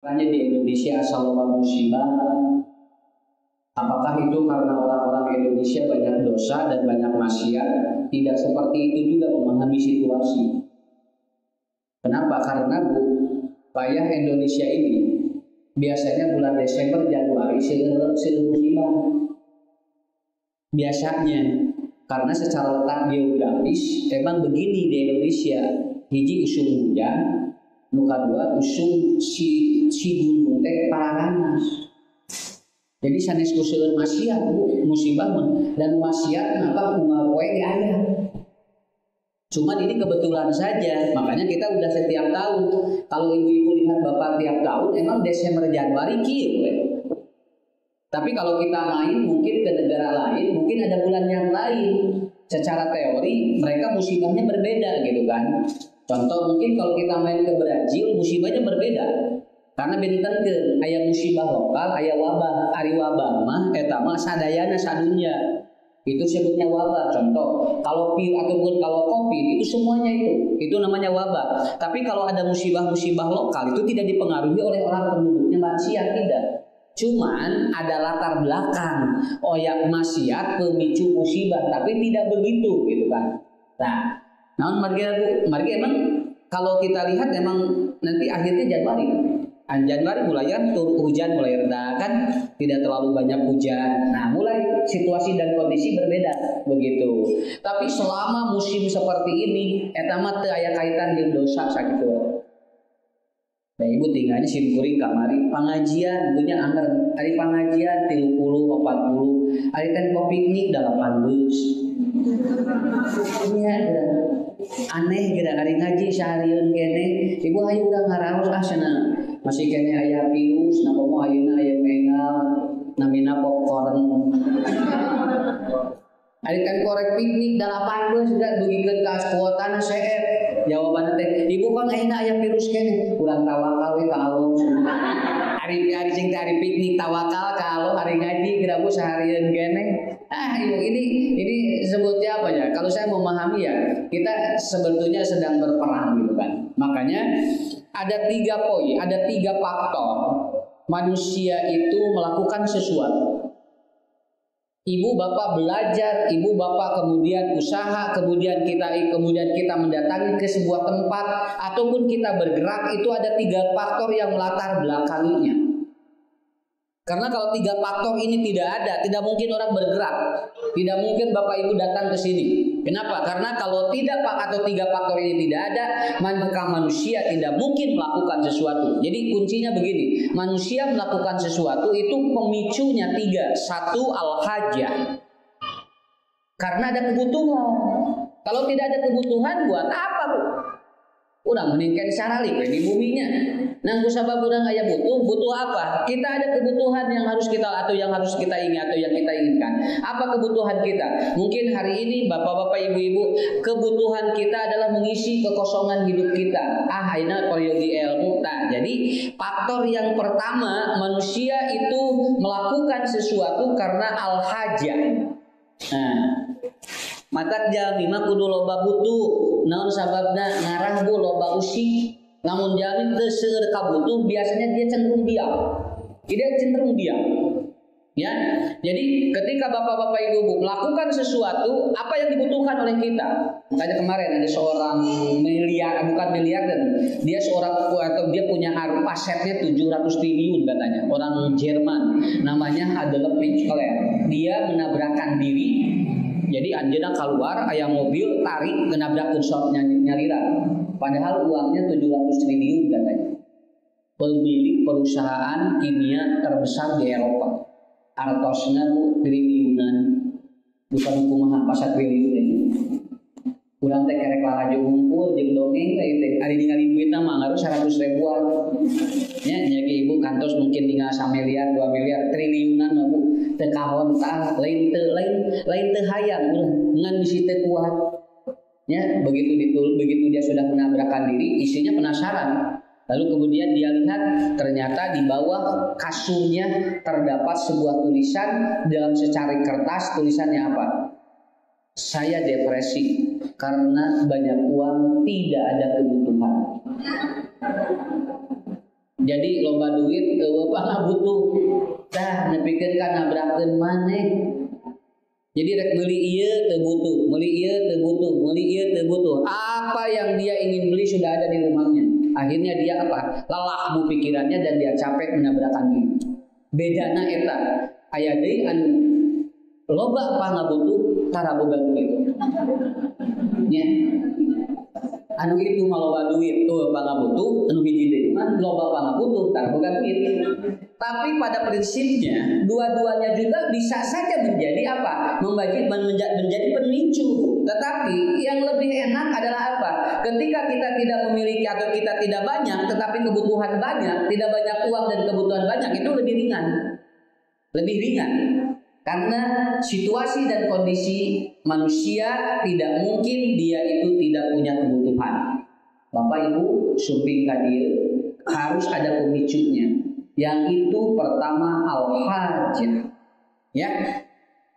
Makanya di Indonesia asal loba musibah, apakah itu karena orang-orang Indonesia banyak dosa dan banyak maksiat? Tidak seperti itu juga memahami situasi. Kenapa? Karena payah Indonesia ini biasanya bulan Desember, Januari seueur musibah. Biasanya karena secara letak geografis emang begini di Indonesia, hiji usum hujan, nuka dua usum si gunung teh paraganas. Jadi sanes ku seueur maksiat musibah dan maksiat apa kumaha poe di aya. Cuman ini kebetulan saja, makanya kita udah setiap tahun. Kalau ibu-ibu lihat bapak tiap tahun, emang Desember Januari kieu. Tapi kalau kita main mungkin ke negara lain, mungkin ada bulan yang lain. Secara teori mereka musibahnya berbeda gitu kan. Contoh mungkin kalau kita main ke Brazil musibahnya berbeda. Karena benten ke aya musibah lokal, aya wabah, ari wabah mah eta mah sadayana sadunya. Itu sebutnya wabah. Contoh, kalau pil ataupun kalau COVID itu semuanya itu namanya wabah. Tapi kalau ada musibah-musibah lokal itu tidak dipengaruhi oleh orang penduduknya maksiat, tidak. Cuman ada latar belakang oyak maksiat pemicu musibah, tapi tidak begitu gitu kan. Nah, namun margi emang kalau kita lihat emang nanti akhirnya Januari. Januari mulai kan hujan mulai reda kan, tidak terlalu banyak hujan. Nah mulai situasi dan kondisi berbeda begitu. Tapi selama musim seperti ini, eta mah teu aya kaitan jeung dosa sakitu. Nah ibu tinggalnya simkuring kamari pengajian punya angker hari pengajian 30 40 hari tempo piknik 18 nya aneh gara hari ngaji seharian kene ibu hayu udah ngaraos asana masih kene aya virus napa mau ayeuna aya mengal namina popcorn ari kan korek piknik 18 sudah dugikeun ka kuotana CF jawabanna teh ibu kan ayeuna aya virus kene urang tawakal we ka Allah ari sing ari piknik tawakal ka Allah hari ngaji geura bu seharian kene ibu ini sebutnya apa ya kalau saya memahami ya kita sebetulnya sedang berperang gitu kan makanya ada 3 poin, ada 3 faktor manusia itu melakukan sesuatu. Ibu bapak belajar, ibu bapak kemudian usaha, kemudian kita mendatangi ke sebuah tempat ataupun kita bergerak itu ada 3 faktor yang melatar belakanginya. Karena kalau 3 faktor ini tidak ada, tidak mungkin orang bergerak, tidak mungkin bapak ibu datang ke sini. Kenapa? Karena kalau tidak atau 3 faktor ini tidak ada, maka manusia tidak mungkin melakukan sesuatu. Jadi kuncinya begini, manusia melakukan sesuatu itu pemicunya 3. 1 al-hajah. Karena ada kebutuhan. Kalau tidak ada kebutuhan buat apa, Bu? Udah meningkat saralik di buminya. Nang kusabab urang aya butuh apa? Kita ada kebutuhan yang harus kita ingat atau yang kita inginkan. Apa kebutuhan kita? Mungkin hari ini bapak-bapak ibu-ibu kebutuhan kita adalah mengisi kekosongan hidup kita. Aina koyogi ilmu. Nah, jadi faktor yang pertama manusia itu melakukan sesuatu karena al-hajah. Nah, mata jami mah kudu loba butuh. Naon sababna ngarah bu loba usik. Namun jami teu seueur kabutuh biasanya dia cenderung diam. Ya. Jadi ketika bapak-bapak ibu melakukan sesuatu apa yang dibutuhkan oleh kita. Makanya kemarin ada seorang miliarder. Dia dia punya asetnya 700 triliun katanya. Orang Jerman namanya Adolf Hitler. Dia menabrakkan diri. Jadi anjeunna keluar aya mobil tarik nabrakkeun shot nyalira. Padahal uangnya 700 triliun katanya. Pemilik perusahaan kimia terbesar di Eropa. Artosna triliunan. Bukan kumaha pasat triliun ini. Urang teh kerek lalajo ngumpul jeung dongeng teh ari ningali duitna mah ngaruh 100 ribuan. Nya ge ibu kantos mungkin tinggal 1 miliar 2 miliar triliunan mah Bu. Teu kahon tah lain teu hayang ngan bisi teu kuat. Ya, begitu dia sudah menabrakkan diri, istrinya penasaran. Lalu kemudian dia lihat ternyata di bawah kasurnya terdapat sebuah tulisan dalam secari kertas. Tulisannya apa? Saya depresi karena banyak uang, tidak ada kebutuhan. Jadi loba duit eueuh pangabutuh. Tah nepikeun ka nabrakeun maneh. Jadi rek meuli ieu teu butuh, meuli ieu teu butuh, meuli ieu teu butuh. Apa yang dia ingin beli sudah ada di rumahnya. Akhirnya dia apa? Lelah bu pikirannya dan dia capek menabrakan diri. Bedana eta aya deui anu loba pangabutuh tara boga duit. Nya. Anu itu mah loba duit tuh pangabutuh, anu hiji deui mah loba pangabutuh tara boga duit. Tapi pada prinsipnya dua-duanya juga bisa saja menjadi apa? Menjadi pemicu. Tetapi yang lebih enak adalah apa? Ketika kita tidak memiliki atau kita tidak banyak, tetapi kebutuhan banyak, tidak banyak uang dan kebutuhan banyak, itu lebih ringan. Lebih ringan. Karena situasi dan kondisi manusia tidak mungkin dia itu tidak punya kebutuhan. Bapak Ibu, sumping kadir harus ada pemicunya. Yang itu pertama al-hajah. Ya.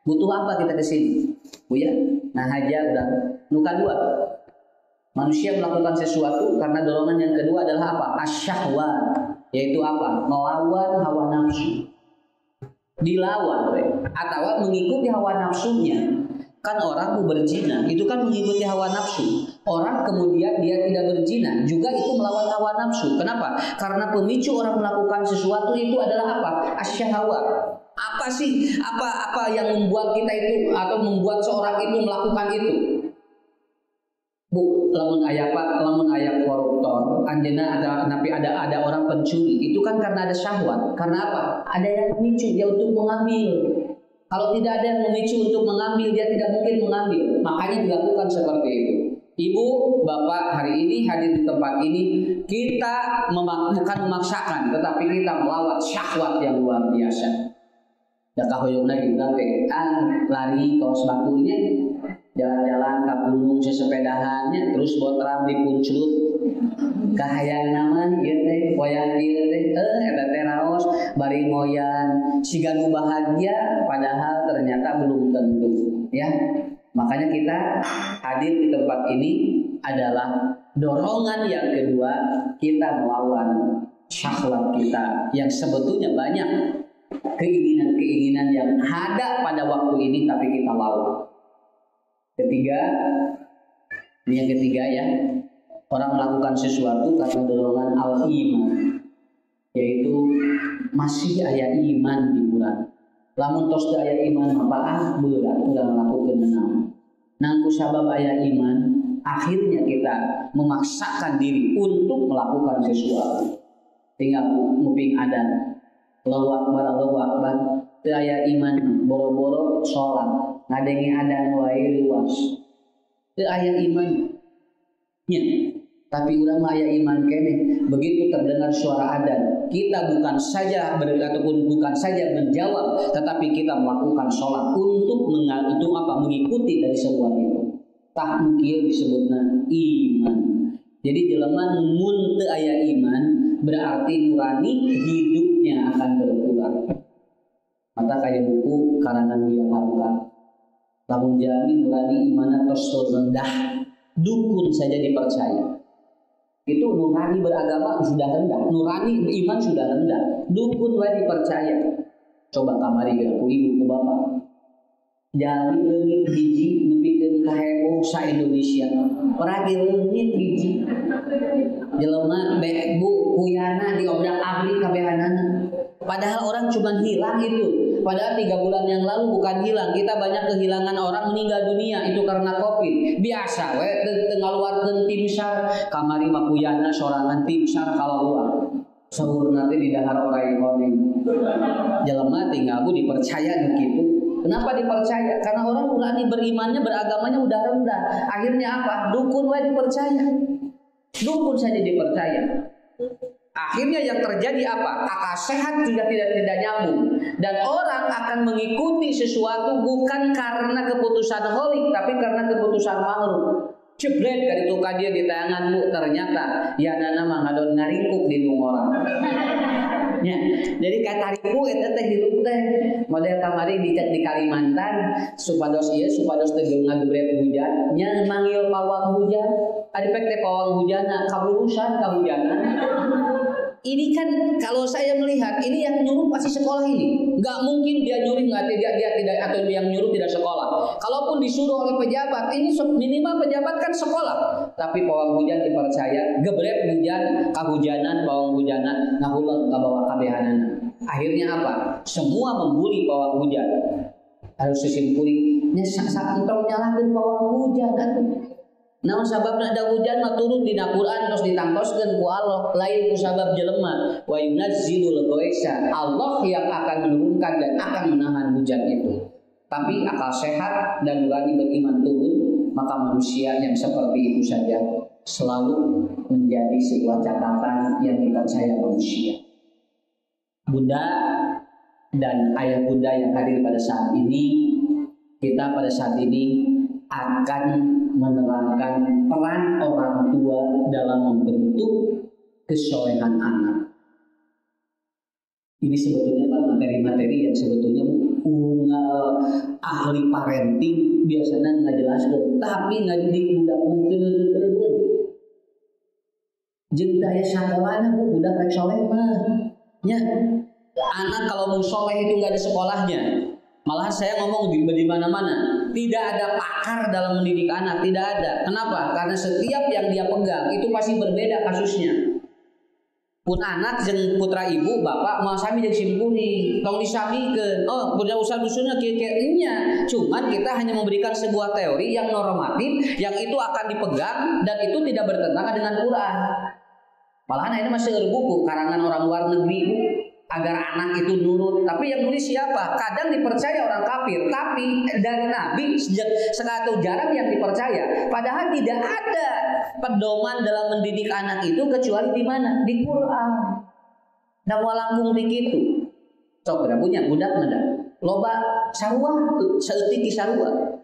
Butuh apa kita ke sini? Bu ya. Nah, hajah udah. Nu kedua, manusia melakukan sesuatu karena dorongan yang kedua adalah apa? Asyahwat, yaitu apa? Melawan hawa nafsu. Dilawan, atau mengikuti hawa nafsunya. Kan orang mau berzina, itu kan mengikuti hawa nafsu. Orang kemudian dia tidak berzina, juga itu melawan hawa nafsu. Kenapa? Karena pemicu orang melakukan sesuatu itu adalah apa? Asyahwat. Apa sih? Apa yang membuat kita itu atau membuat seorang itu melakukan itu? Bu, lamun aya koruptor, anjeunna ada orang pencuri, itu kan karena ada syahwat. Karena apa? Ada yang memicu dia untuk mengambil. Kalau tidak ada yang memicu untuk mengambil, dia tidak mungkin mengambil. Makanya dilakukan seperti itu. Ibu, bapak hari ini hadir di tempat ini, kita bukan memaksakan, tetapi kita melawan syahwat yang luar biasa. Da kahoyongna juga lari kaos bakunya, jalan-jalan ke gunung sesepedahannya, terus botram dipuncut. Kahayang naman ieu teh, poyang ieu teh, eta teh raos bari moyan, siga nu bahagia padahal ternyata belum tentu, ya. Makanya kita hadir di tempat ini adalah dorongan yang kedua, kita melawan syahwat kita yang sebetulnya banyak keinginan-keinginan yang ada pada waktu ini tapi kita lawan. Ketiga, ini yang ketiga ya. Orang melakukan sesuatu karena dorongan al-iman, yaitu masih aya iman di urang. Lamun tos aya iman apa berat urang lakukeun naon. Nangku sabab aya iman, akhirnya kita memaksakan diri untuk melakukan sesuatu. Tinggal nguping adan, Allahu Akbar, teu aya iman, boro-boro salat, ngadenge adan wae luas. Teu aya iman. Nya. Tapi urang mah aya iman keneh. Begitu terdengar suara adzan, kita bukan saja menjawab, tetapi kita melakukan sholat untuk mengikuti dari sebuah itu. Tah kieu disebutna iman. Jadi jelema mun teu aya iman, berarti nurani hidupnya akan berkurang. Mata kayak buku karangan Buya Hamka. Lamun jami nurani imanna tos rendah, dukun saja dipercaya. Itu nurani beragama sudah rendah, nurani iman sudah rendah, dukun wae dipercaya. Coba kamari ku ibu ku bapak, jali leungit hiji nepikeun ka heboh sa Indonesia, peragi leungit hiji jelema bu kuyana diobrak-abrik kabehanana. Padahal orang cuma hilang itu. Padahal 3 bulan yang lalu bukan hilang. Kita banyak kehilangan orang meninggal dunia itu karena COVID. Biasa we ngaluarkeun tim SAR, kamari makuyana sorangan tim SAR kaluar. Saur nanti di dahar orai koning. Jelema tinggal bu dipercaya begitu. Kenapa dipercaya? Karena orang nurani berimannya, beragamanya udah rendah. Akhirnya apa? Dukun we dipercaya. Dukun saja dipercaya. Akhirnya yang terjadi apa? Akal sehat juga tidak nyambung. Dan orang akan mengikuti sesuatu bukan karena keputusan holik, tapi karena keputusan makhluk. Jebret dari tukang dia di tanganmu, ternyata ya nana mah ngadon ngaringkuk di orang. Ya, jadi katariku eta teh hirup teh model kamari di Kalimantan supados teu ngagebret hujan nya manggil pawang hujan. Ari pek teh pawang hujanna kabulusan kahujanan. Ini kan kalau saya melihat ini yang nyuruh pasti sekolah ini. Nggak mungkin dia nyuruh dia tidak, atau yang nyuruh tidak sekolah. Kalaupun disuruh oleh pejabat, ini minimal pejabat kan sekolah. Tapi pawang hujan dipercaya, gebret hujan, kahujanan, pawang hujanan, ngahulun kabawa kabehanan. Akhirnya apa? Semua membuli pawang hujan. Harus disimpuli, sak entong nyalahkeun pawang hujan atuh. Namun sababna ada hujan mah turun dina Quran terus ditangtoskeun ku Allah, lain ku sabab jelema. Wa yunazzilul ghaitsa. Allah yang akan menurunkan dan akan menahan hujan itu. Tapi akal sehat dan nurani beriman turun, maka manusia yang seperti itu saja selalu menjadi sebuah catatan yang dipercaya manusia. Bunda dan ayah bunda yang hadir pada saat ini, kita pada saat ini akan menerangkan peran orang tua dalam membentuk kesolehan anak. Ini sebetulnya materi-materi yang sebetulnya unggal ahli parenting biasanya nggak jelaskan, tapi nggak didik budak untel. Jeung daya sakolana bu budak rek soleh mah. Ya, anak kalau mau soleh itu nggak ada sekolahnya. Malahan saya ngomong di mana-mana, tidak ada pakar dalam mendidik anak, tidak ada. Kenapa? Karena setiap yang dia pegang itu pasti berbeda kasusnya. Pun anak jeung putra ibu bapak mau sami jeung simpuri, tong disamikeun. Oh, punya usaha dusunnya kieu-kieu. Cuman kita hanya memberikan sebuah teori yang normatif, yang itu akan dipegang dan itu tidak bertentangan dengan Quran. Malahan ini masih buku karangan orang luar negeri bu, agar anak itu nurut. Tapi yang nulis siapa? Kadang dipercaya orang kafir, tapi dari Nabi sekatu jarang yang dipercaya. Padahal tidak ada pedoman dalam mendidik anak itu kecuali di mana? Di Quran. Da moal langkung begitu. Sok udah punya budak mah loba sarua, saeutik sarua.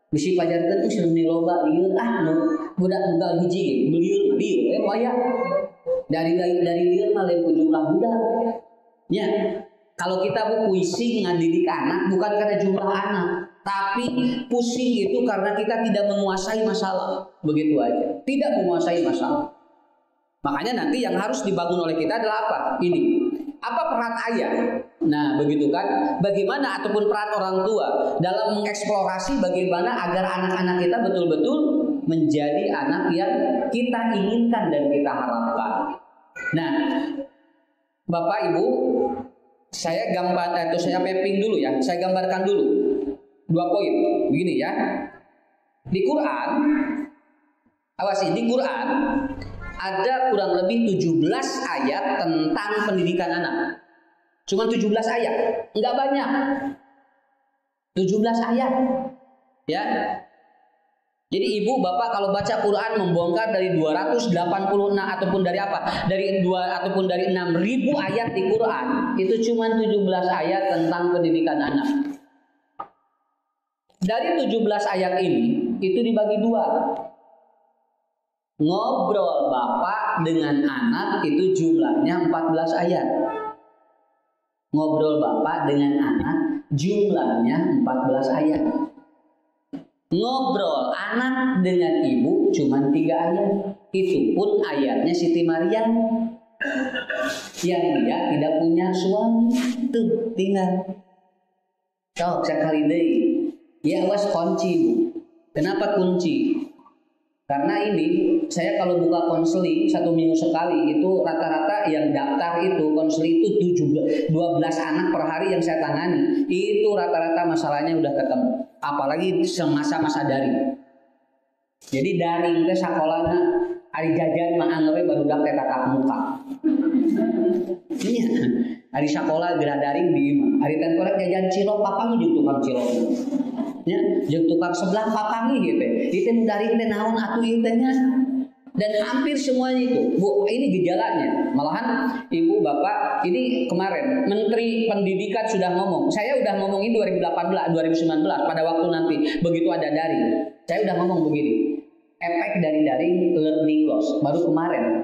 Bisi pajarkeun tuh seueur loba lieur budak budak hiji ge lieur waya. Dari lieur mah lain jumlah budak. Ya, kalau kita pusing ngadidik anak bukan karena jumlah anak, tapi pusing itu karena kita tidak menguasai masalah. Begitu aja, tidak menguasai masalah. Makanya nanti yang harus dibangun oleh kita adalah apa? Ini, apa peran ayah? Nah, begitu kan? Bagaimana ataupun peran orang tua dalam mengeksplorasi bagaimana agar anak-anak kita betul-betul menjadi anak yang kita inginkan dan kita harapkan. Nah, Bapak Ibu, saya mapping dulu ya. Saya gambarkan dulu 2 poin. Begini ya. Di Quran, di Quran ada kurang lebih 17 ayat tentang pendidikan anak. Cuma 17 ayat, enggak banyak. 17 ayat. Ya. Jadi ibu bapak kalau baca Quran membongkar dari 286 ataupun dari apa? Dari 6.000 ayat di Quran, itu cuma 17 ayat tentang pendidikan anak. Dari 17 ayat ini itu dibagi 2. Ngobrol bapak dengan anak itu jumlahnya 14 ayat. Ngobrol bapak dengan anak jumlahnya 14 ayat. Ngobrol anak dengan ibu cuma 3 ayat. Itu pun ayatnya Siti Maryam yang dia tidak punya suami. Tuh tinggal sok sekali deh. Ya was kunci bu. Kenapa kunci? Karena ini saya kalau buka konseling 1 minggu sekali itu rata-rata yang daftar itu konseling itu 12 anak per hari yang saya tangani. Itu rata-rata masalahnya udah ketemu. Apalagi semasa-masa daring. Jadi daring teh sakolana ari jajan mah anggawe barudak teh tatap muka. Iya. Ari sakola geura daring di imah. Ari teh korek jajan cilok papang jeung tukang cilok. Ya, jeung tukang sebelah papangi gitu. Itu daring teh naon atuh ieu teh nya. Dan hampir semuanya itu, Bu, ini gejalanya. Malahan ibu bapak, ini kemarin Menteri Pendidikan sudah ngomong. Saya udah ngomongin 2018, 2019 pada waktu nanti begitu ada daring. Saya udah ngomong begini. Efek dari daring learning loss. Baru kemarin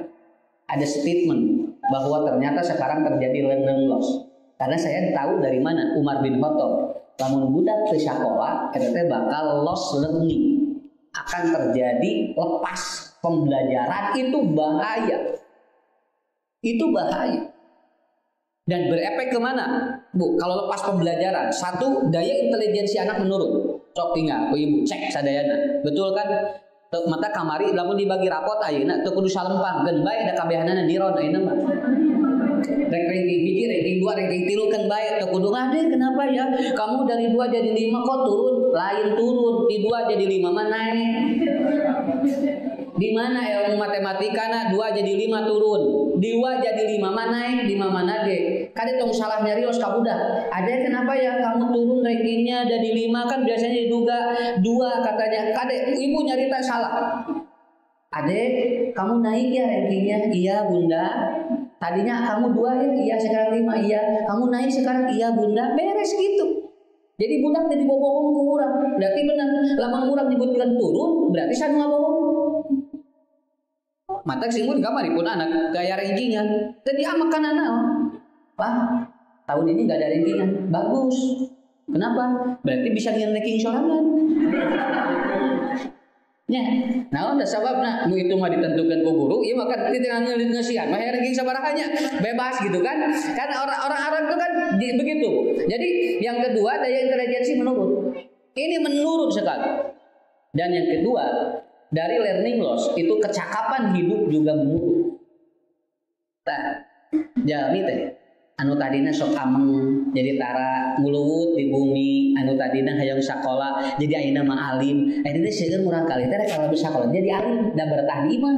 ada statement bahwa ternyata sekarang terjadi learning loss. Karena saya tahu dari mana Umar bin Khattab, lamun budak teu sakola, eta bakal loss learning. Akan terjadi lepas pembelajaran, itu bahaya. Itu bahaya. Dan berefek kemana? Bu, kalau lepas pembelajaran, satu, daya intelijensi anak menurun. Cok tinggal, ibu cek sadayana. Betul kan? Mata kamari, lamun dibagi rapot ayeuna teu kudu salempang, geun bae da kabehanana diron ayeuna mah. Ranking 1, ranking 2, ranking 3 kan bae teu kudu ngade. Kenapa ya? Kamu dari 2 jadi 5 kok turun? Lain turun, di 2 jadi 5 mah naik. Di mana ilmu matematika 2 jadi 5 turun, 2 jadi 5 mah naik, 5 mana ge. Kade tong salah nyarios ka budak. Ade kenapa ya kamu turun rankingnya jadi 5 kan biasanya diduga 2 katanya. Kade ibu nyarita salah. Ade kamu naik ya rankingnya? Iya bunda. Tadinya kamu 2 ya? Iya sekarang 5. Iya. Kamu naik sekarang? Iya bunda. Beres gitu. Jadi budak jadi bohong ku urang. Berarti benar. Lamun urang nyebutkeun turun, berarti sanu ngabohong. Mata singgung kamaripun anak gaya rankingan. Tadi amakan anak. Pak, tahun ini gak ada rankingan. Bagus. Kenapa? Berarti bisa ngian ranking sorangan. Nya, nah udah sababna nu itu mah ditentukan ku guru, ieu mah kan teu ngeusian mah ranking sabarahanya bebas gitu kan. Karena orang-orang itu kan begitu. Jadi yang kedua daya intelijensi menurun. Ini menurun sekali. Dan yang kedua, dari learning loss itu kecakapan hidup juga menurun. Tah, jalmi teh anu tadina sok ameng jadi tara nguluwut di bumi, anu tadina hayang sakola jadi ayeuna mah alim. Ayeuna teh seueur murang kali teh kalau bisa sakola jadi alim da bertah di iman.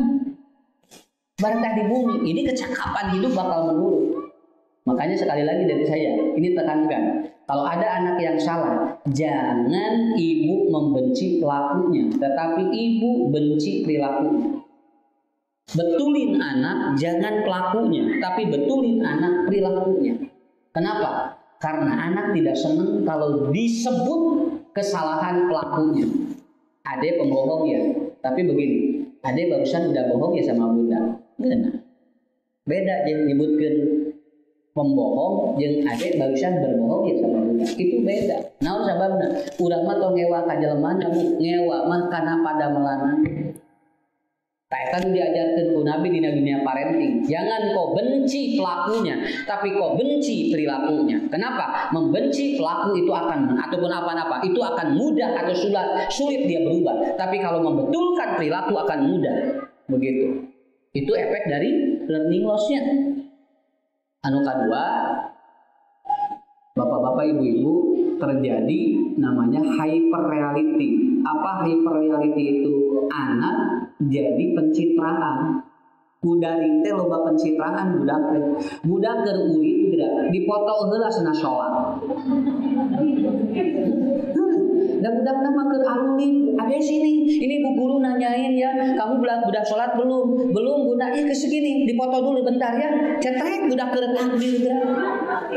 Bertah di bumi. Ini kecakapan hidup bakal menurun. Makanya sekali lagi dari saya, ini tekankan. Kalau ada anak yang salah, jangan ibu membenci pelakunya, tetapi ibu benci perilakunya. Betulin anak, jangan pelakunya, tapi betulin anak perilakunya. Kenapa? Karena anak tidak senang kalau disebut kesalahan pelakunya. Ade pembohong ya, tapi begini, ade barusan udah bohong ya sama bunda. Benar. Beda dia nyebutkan pembohong jeung ade barusan berbohong ya sama bunda. Itu beda. Naon sababna? Urang mah tong ngewa ka jelemaana, ngewa mah kana padamelan. Eta diajarkan ku Nabi di dunia parenting. Jangan kau benci pelakunya, tapi kau benci perilakunya. Kenapa? Membenci pelaku itu akan ataupun apa-apa itu akan mudah atau sulit dia berubah. Tapi kalau membetulkan perilaku akan mudah. Begitu. Itu efek dari learning loss-nya. Anu kedua, bapak-bapak, ibu-ibu, terjadi namanya hyper reality. Apa hyper reality itu? Anak jadi pencitraan. Kudaring teh loba pencitraan budak teh. Budak keur urin geura dipoto heula cenah salat. Dan budak nama keur alulin. Ade sini. Ini bu guru nanyain ya, kamu budak salat belum? Belum bunda. Ih kesegini, dipoto dulu bentar ya. Cetrek budak keur takbir geura.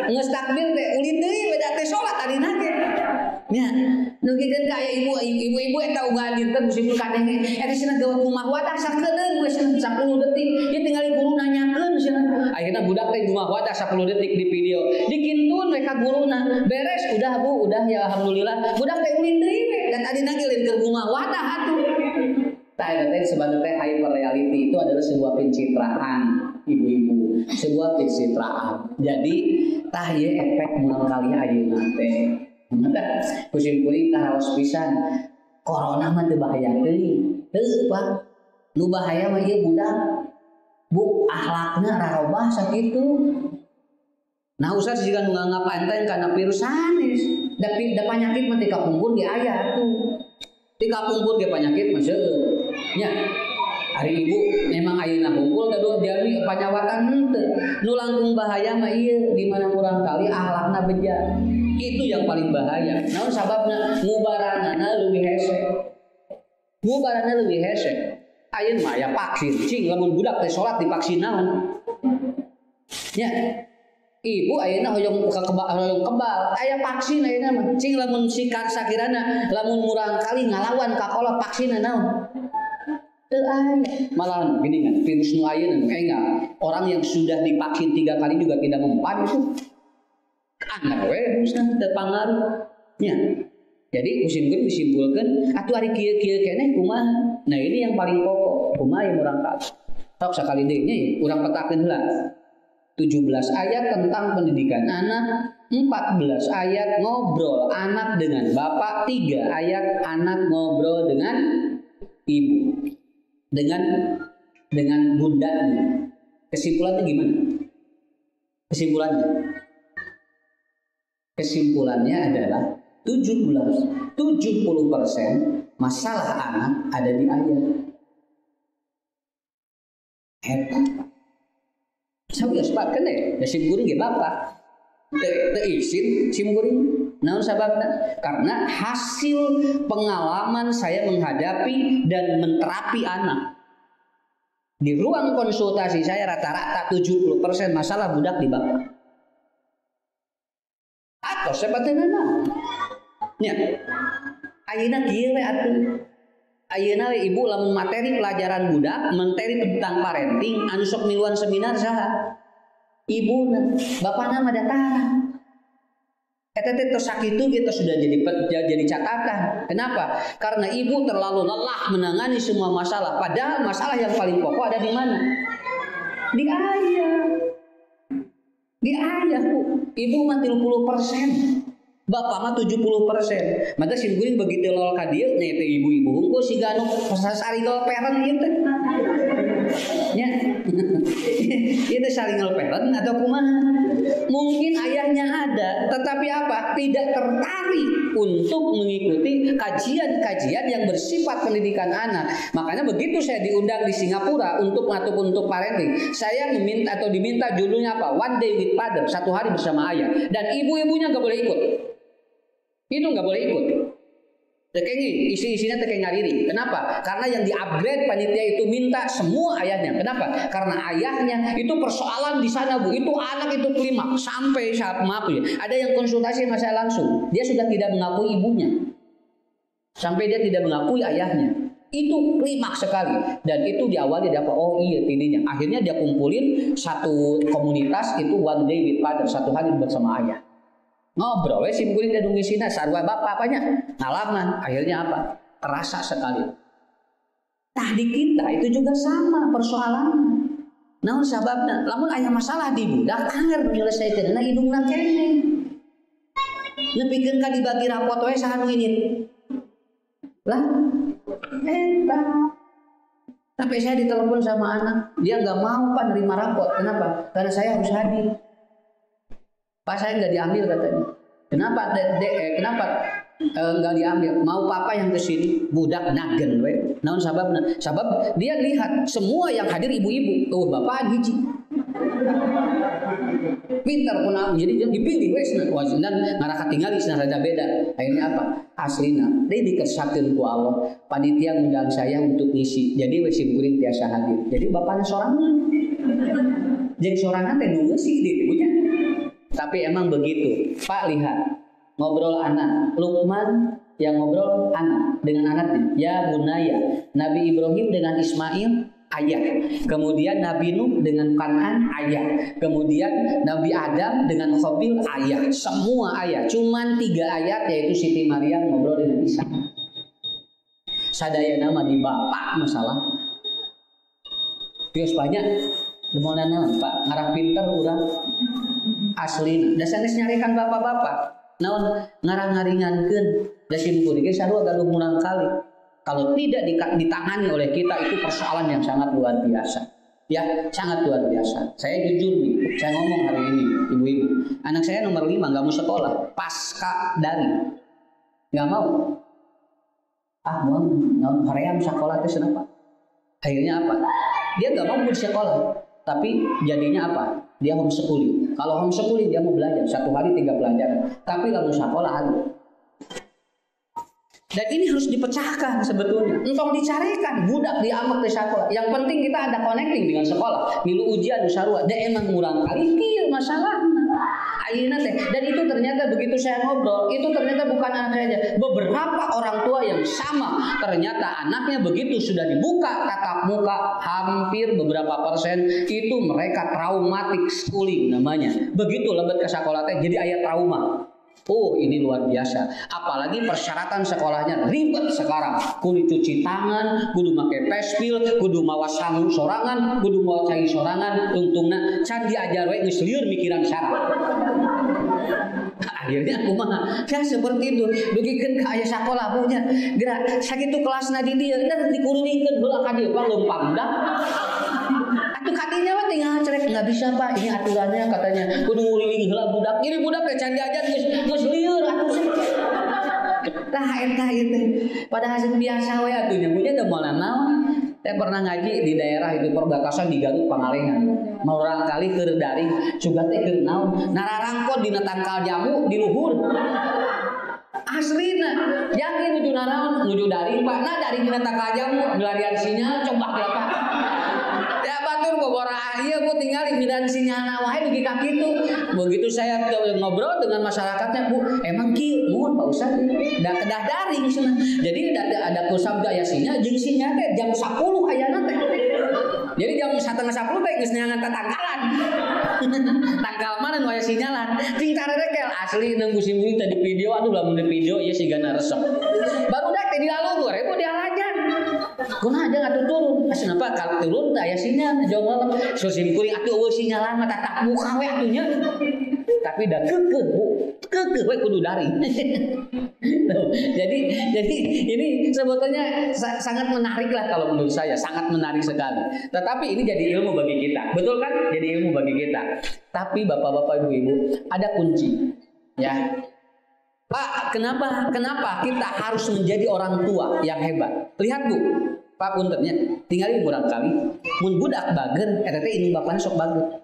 Geus takbir teh ulin deui beda teh salat tadi nage. Nya, nu gikeun ka ibu-ibu eta uga dinten musim kadenge. Eta cenah gawat rumah wadah sakedeung we cenah 10 detik. Ieu tinggal guru nanyakeun cenah. Akhirna budak teh rumah wadah 10 detik di video. Dikintun we ka guruna. Beres udah Bu, udah ya alhamdulillah. Budak teh ulin deui we dan adina ge leuwih keur rumah wadah atuh. Tah eta teh sebenarnya hyper reality itu adalah sebuah pencitraan ibu-ibu, sebuah pencitraan. Jadi tah ieu efek mulang kali ayeuna teh. Mata kusim kuring karaos pisan corona mah teu bahaya teuing. Teu Pak. Nu bahaya mah ieu budak. Bu akhlakna rarobah sakitu. Nah usah siga nu nganggap enteng kana virus sanes. Da panyakit mah teu kapungkur ge aya atuh. Teu kapungkur ge panyakit mah seueur. Nya hari ibu memang ayeuna hungkul da jami panyawatan henteu. Nu langkung bahaya mah ieu di mana kurang kali akhlakna bejat. Itu yang paling bahaya. Namun sababna ngubaranana leuwih hese. Ngubaranana leuwih hese. Ayeuna mah aya vaksin. Cing lamun budak teh salat divaksin naon? Nya. Ibu ayeuna hoyong kebal. Aya vaksin ayeuna mah. Cing lamun sikar sakirana lamun murang kali ngalawan ka kolot vaksinna naon? Teu aya. Malah gini kan virus nu ayeuna enggak. Orang yang sudah divaksin 3 kali juga tidak mempan itu. Anak we musnah terpengaruh nya. Jadi kusim-kusim disimpulkan atuh ari kieu-kieu keneh kumaha. Nah ini yang paling pokok kumaha yang urang ka. Tok sakali deui nya urang petakeun heula. 17 ayat tentang pendidikan anak, 14 ayat ngobrol anak dengan bapak, 3 ayat anak ngobrol dengan ibu, dengan bundanya. Kesimpulannya gimana? Kesimpulannya adalah 70% masalah anak ada di ayah. Saya sepakat ya simkuring ge bapak. Teu izin simkuring. Naon sababna? Karena hasil pengalaman saya menghadapi dan menterapi anak. Di ruang konsultasi saya rata-rata 70% masalah budak di bapak. Atau sebatena naon? Nya. Ayeuna kieu we atuh. Ayeuna we ibu lamun materi pelajaran budak, materi tentang parenting, anu sok miluan seminar saha? Ibuna, bapakna mah datang. Eta teh tos sakitu kita sudah jadi catatan. Kenapa? Karena ibu terlalu lelah menangani semua masalah. Padahal masalah yang paling pokok ada di mana? Di ayah. Di ayah, Bu. Ibu mah 30%. Bapak mah 70%. Maka simkuring begitu lol ka dieu nya teh ibu-ibu hungkul siga anu sarigol peren ieu teh. Nya. Ieu teh sarigol peren atau kumaha? Mungkin ayahnya ada, tetapi apa? Tidak tertarik untuk mengikuti kajian-kajian yang bersifat pendidikan anak. Makanya begitu saya diundang di Singapura untuk parenting, saya diminta judulnya apa? One Day with Father, 1 hari bersama ayah. Dan ibu-ibunya gak boleh ikut. Itu nggak boleh ikut. Tekengi isi-isinya tekeng ngariri. Kenapa? Karena yang di-upgrade panitia itu minta semua ayahnya. Kenapa? Karena ayahnya itu persoalan di sana, Bu. Itu anak itu klimaks sampai maaf ya. Ada yang konsultasi sama saya langsung. Dia sudah tidak mengakui ibunya. Sampai dia tidak mengakui ayahnya. Itu klimaks sekali. Dan itu diawali dari apa? Oh iya tidinya. Akhirnya dia kumpulin satu komunitas itu One Day with Father, 1 hari bersama ayah. Ngobrol, simkuling dan dungisina, sarwa bapak apanya? Ngalaman, akhirnya apa? Terasa sekali. Tah di kita itu juga sama persoalannya. Namun sababna, lamun aya masalah di budak, anger menyelesaikan, nah hidungna kene. Nepikeun ka dibagi rapot we saha nu ini. Lah, eta. Sampai saya ditelepon sama anak, dia nggak mau Pak nerima rapot. Kenapa? Karena saya harus hadir. Pak saya nggak diambil katanya. Kenapa? Kenapa nggak diambil? Mau papa yang kesini budak nagen we. Naon sababna? Sabab dia lihat semua yang hadir ibu-ibu. Tuh bapak hiji. Pintar pun jadi dipilih wes dan ngarah katingali rada beda. Akhirnya apa? Aslina dia dikersakkeun ku Allah. Panitia ngundang saya untuk ngisi. Jadi wes simkuring tiasa hadir. Jadi bapaknya sorangan. Jadi sorangan teh nunggu sih di ibunya. Tapi emang begitu. Pak lihat ngobrol anak. Luqman yang ngobrol anak dengan anaknya. Ya bunaya. Nabi Ibrahim dengan Ismail ayah. Kemudian Nabi Nuh dengan Kanan ayah. Kemudian Nabi Adam dengan Khabil ayah. Semua ayah. Cuman 3 ayat yaitu Siti Maryam ngobrol dengan Isa. Sadaya nama di bapak masalah. Bios banyak. Demonana Pak ngarah pinter urang. Asli, dasarnya nyarikan bapak-bapak. Naon ngarang ngaringankeun da simkuring ge sarua gaduh murang kali. Kalau tidak ditangani oleh kita itu persoalan yang sangat luar biasa. Ya, sangat luar biasa. Saya jujur nih, saya ngomong hari ini, ibu-ibu. Anak saya nomor 5 nggak mau sekolah, pasca daring. Nggak mau. Mau hoream sekolah teh kenapa? Akhirnya apa? Dia nggak mau sekolah. Tapi jadinya apa? Dia homeschooling. Kalau homeschooling dia mau belajar 1 hari 3 pelajaran. Tapi lalu sekolah hari. Dan ini harus dipecahkan sebetulnya. Entong dicarikan budak diamek di sekolah. Yang penting kita ada connecting dengan sekolah. Milu ujian sarua. Dia emang murang kali kieu masalahna. Ayeuna teh. Dan itu ternyata begitu saya ngobrol, itu ternyata bukan anak saya aja. Beberapa orang tua yang sama, ternyata anaknya begitu sudah dibuka tatap muka, hampir beberapa persen itu mereka traumatic schooling namanya. Begitu lebet ke sekolah teh jadi aya trauma. Oh, ini luar biasa. Apalagi persyaratan sekolahnya ribet sekarang. Kudu cuci tangan, kudu make pespil, kudu mawa sangu sorangan, kudu mawa cai sorangan. Untungna can diajar we geus lieur mikiran syarat. Akhirnya aku mah ya seperti itu. Dugikeun ka aya sakola punya. Gerak sakitu kelasna di dieu dan dikurungikeun heula ka dieu Pak leumpang dah. Atuh kadinya mah tinggal cerek nggak bisa Pak, ini aturannya katanya kudu nguliling heula budak. Ini budak teh can diajar geus lieur atuh. Tah eta ieu teh pada hasil biasa we atuh nya punya teh moal naon. Saya pernah ngaji di daerah itu perbatasan di Garut Pangalengan. Mau orang kali keur daring, sugat teh keur naon? Nararangkot dina tangkal jamu di luhur. Aslina, yakin nuju naraon, nuju daring Pak. Nah daring dina tangkal jamu, ngelarian sinyal coba apa? Ya batur bobora ieu ku tinggal ngelarian sinyalna wae dugi ka kitu. Begitu saya ngobrol dengan masyarakatnya, Bu, emang kieu muhun Pak Ustaz. Da kedah daring cenah. Jadi ada kusabda aya sinyal jeung sinyal teh jam 10 ayana teh. Jadi jam 9:30 teh geus neangan tangkalan. Tangkal mana nu aya sinyalan. Ting tarerekel asli neung musim-musim tadi video aduh lamun di video ieu sigana resep. Barudak teh dilalu rebu dialajan. Kunaha aja atuh turun. Asli napa kalau turun teh aya sinyal jongol. Susim kuring atuh eueuh sinyalan mah tatap muka we atuh nya. Tapi dah kekeh Bu. Kekeh we kudu daring. Jadi ini sebetulnya sangat menarik lah kalau menurut saya, sangat menarik sekali. Tetapi ini jadi ilmu bagi kita, betul kan? Jadi ilmu bagi kita. Tapi bapak-bapak, ibu-ibu, ada kunci, ya. Pak, kenapa kita harus menjadi orang tua yang hebat? Lihat Bu, Pak puntennya, tinggalin kurang kali. Mun budak bager, eta teh indung bapana sok bager.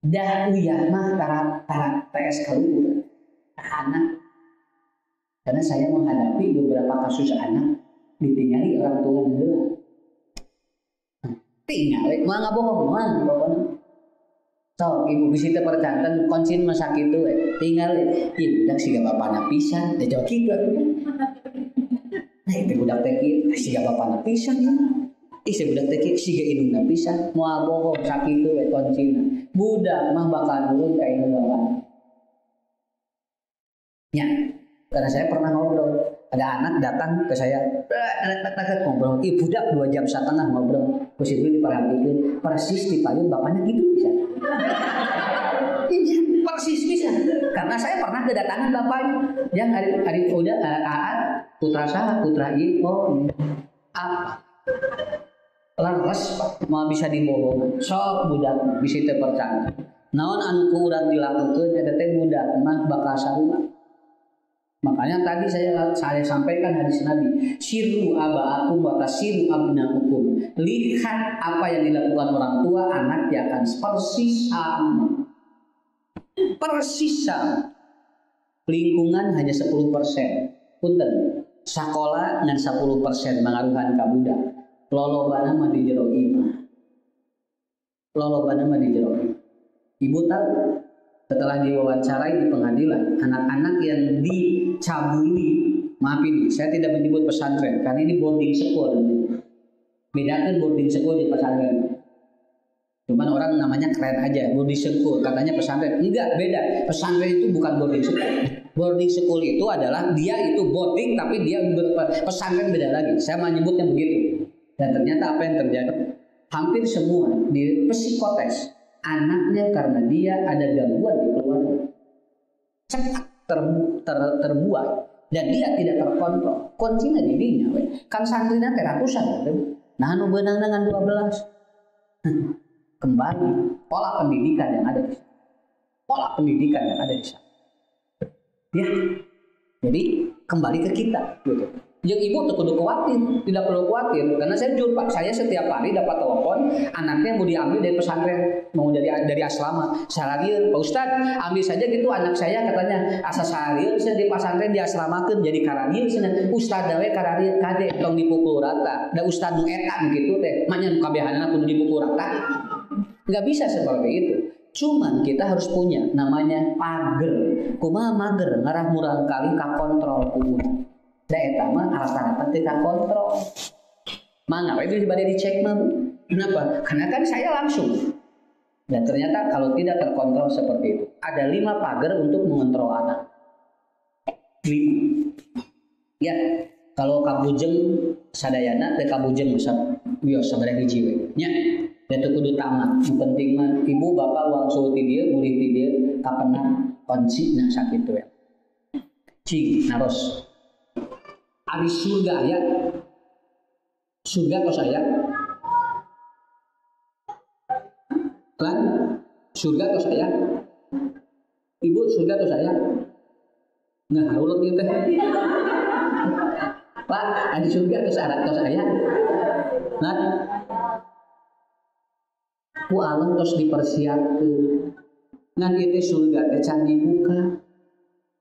Dah uyah mah tarat TS kaluhur anak. Karena saya menghadapi beberapa kasus anak ditinggali orang tua heula. Tinggal mah ngabohong mah pokona. So, ibu bisi teh percanten konsin mah sakitu tinggal ieu budak siga bapana pisan teh jawab kitu. Nah, itu budak teh kieu siga bapana pisan ya. Si budak teh kieu siga indungna pisan moal bohong sakitu we konsina. Budak mah bakal nurun ka indung bapana. Ya. Karena saya pernah ngobrol, ada anak datang ke saya, anak ngobrol, budak 2,5 jam ngobrol, terus itu diperhatikan, persis dipayun bapaknya gitu bisa. Iya, persis bisa. Karena saya pernah kedatangan bapaknya, yang hari udah putra saya, putra ibu, apa? Laras mau bisa dibohong, sok budak bisa terpercaya. Naon anu kurang dilakukan, ada teh budak mah bakal sarua. Makanya tadi saya sampaikan hadis Nabi, siru aba'akum wa tasiru abna'ukum. Lihat apa yang dilakukan orang tua, anak dia akan persis sama. Persis sama. Lingkungan hanya 10%. Punten, sekolah dengan 10% mengaruhan ka budak. Lolobana mah di jero imah. Lolobana mah di jero imah. Ibu tahu? Setelah diwawancarai di pengadilan, anak-anak yang dicabuli, maaf ini, saya tidak menyebut pesantren, karena ini boarding school. Bedakan boarding school di pesantren. Cuman orang namanya keren aja, boarding school, katanya pesantren. Enggak, beda. Pesantren itu bukan boarding school. Boarding school itu adalah, dia itu boarding, tapi dia pesantren beda lagi. Saya menyebutnya begitu. Dan ternyata apa yang terjadi? Hampir semua di psikotes. Anaknya karena dia ada gangguan di keluarga cepat terbuat dan dia tidak terkontrol. Kuncinya di dinya we. Kan santrina teh ratusan nah anu beunang dengan 12. Kembali pola pendidikan yang ada di sana. Pola pendidikan yang ada di sana. Ya. Jadi kembali ke kita gitu. Yang ibu tuh kudu khawatir, tidak perlu khawatir karena saya jujur Pak, saya setiap hari dapat telepon anaknya mau diambil dari pesantren, mau dari asrama. Saharian, Pak Ustad, ambil saja gitu anak saya katanya asa saharian saya di pesantren diasramakeun jadi kararieu cenah. Ustad we kararieu kade tong dipukul rata. Da ustad nu eta gitu teh, mah nya kabehanana kudu dipukul rata. Enggak bisa seperti itu. Cuman kita harus punya namanya pager. Kumaha mager ngarah murang kali ka kontrol kumaha. Da eta mah rata-rata teh kontrol. Mangga itu dibade dicek mah. Kenapa? Karena kan saya langsung Dan ternyata kalau tidak terkontrol seperti itu, ada 5 pagar untuk mengontrol anak. 5. Ya, kalau kabujeng sadayana teh kabujeng wios sabaraha hiji we. Nya, eta kudu tamat. Nu penting mah ibu bapak wangsul ti dieu, mulih ti dieu kapenang konsina sakitu ya. Cing naros. Ari surga aya. Surga tos aya. Kan surga tos aya. Ibu surga tos aya. Ngaharuleut ieu teh. Pak, adi surga tos aya. Nah, ku Allah tos dipersiapkeun. Ngan ieu teh surga teh can dibuka.